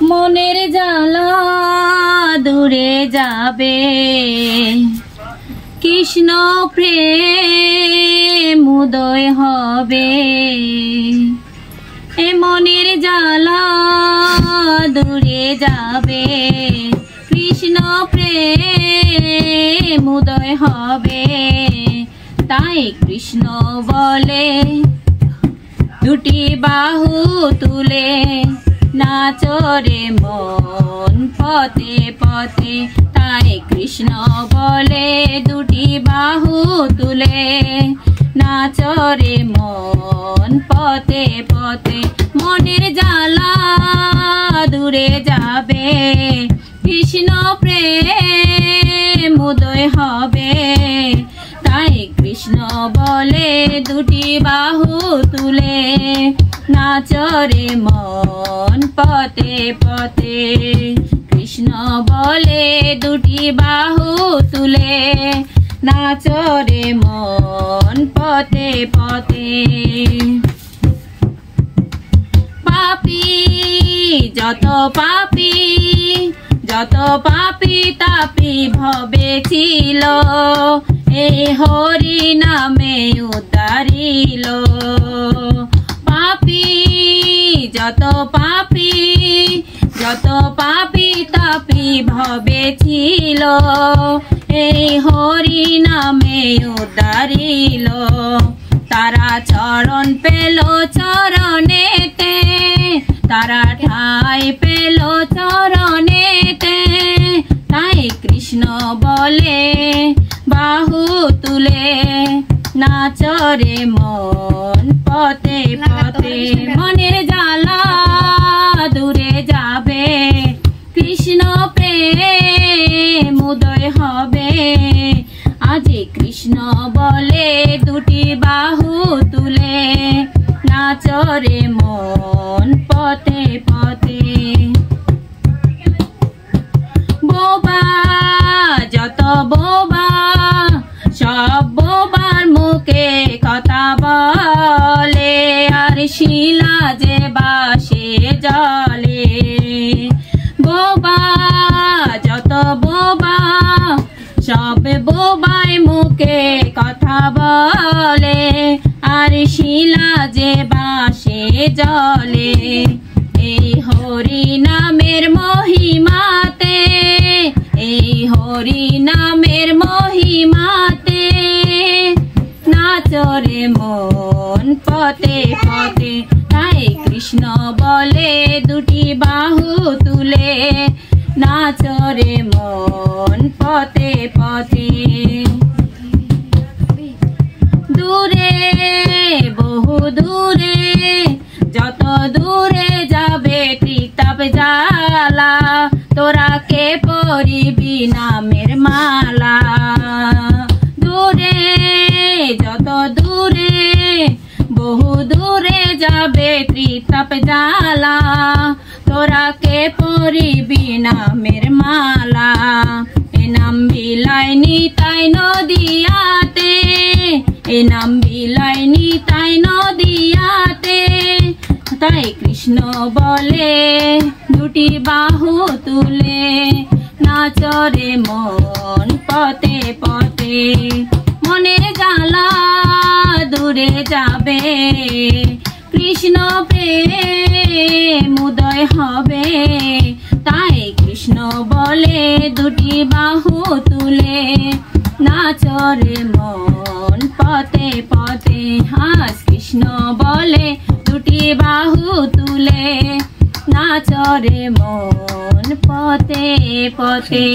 মনের জ্বালা দূরে যাবে, কৃষ্ণ প্রেম উদয় হবে। এ মনের জ্বালা দূরে যাবে, কৃষ্ণ প্রেম উদয় হবে। তাই কৃষ্ণ বলে দুটি বাহু তুলে, নাচরে মন পথে পথে। তাই কৃষ্ণ বলে দুটি বাহু তুলে, নাচরে মন পথে পথে। মনের জ্বালা দূরে যাবে, কৃষ্ণ প্রেম উদয় হবে। তাই কৃষ্ণ বলে দুটি বাহু তুলে, নাচরে মন পথে পথে। কৃষ্ণ বলে দুটি বাহু তুলে, নাচরে মন পথে পথে। পাপী যত পাপী, যত পাপী তাপী ভবে ছিল, এই হরি নামে উদ্ধারিল। পাপী যত পাপী, যত পাপী তাপী ভবে ছিল, এই হরি নামে উদ্ধারিল। তারা চরণ পেল চরণেতে, তারা ঠাই পেল চরণেতে। তাই কৃষ্ণ বলে বাহু তুলে, নাচরে মন পথে পথে। মনের জ্বালা দূরে যাবে, কৃষ্ণ প্রেম উদয় হবে। আজি কৃষ্ণ বলে দুটি বাহু তুলে, নাচরে মন পথে পথে। বোবা যত বোবা, সব বোবার মুখে কথা বলে, আর শিলা যে বাসে জলে। বোবা যত বোবা, সব বোবাই মুখে কথা বলে, আর শিলা যে বাসে জলে। এই হরি নামের মহিমাতে, এই হরি নামের মহিমাতে, নাচরে মন পথে পথে। তাই কৃষ্ণ বলে দুটি বাহু তুলে, নাচরে মন পথে পথে। দূরে বহু দূরে, যত দূরে যাবে ত্রিতাপ জ্বালা, তোরা কে পরিবি নামের মালা। দূরে যত দূরে, বহু দূরে যাবে ত্রিতাপ জ্বালা, তোরা কে পরিবি নামের মালা। এ নাম বিলাই নিতাই নদিয়াতে, এ নাম বিলাই নিতাই নদিয়াতে। তাই কৃষ্ণ বলে দুটি বাহু তুলে, নাচরে মন পথে পথে। মনের জ্বালা দূরে যাবে, কৃষ্ণ প্রেম উদয় হবে। তাই কৃষ্ণ বলে দুটি বাহু তুলে, নাচরে মন পথে পথে। আজ কৃষ্ণ বলে দুটি বাহু তুলে, নাচরে মন পথে পথে।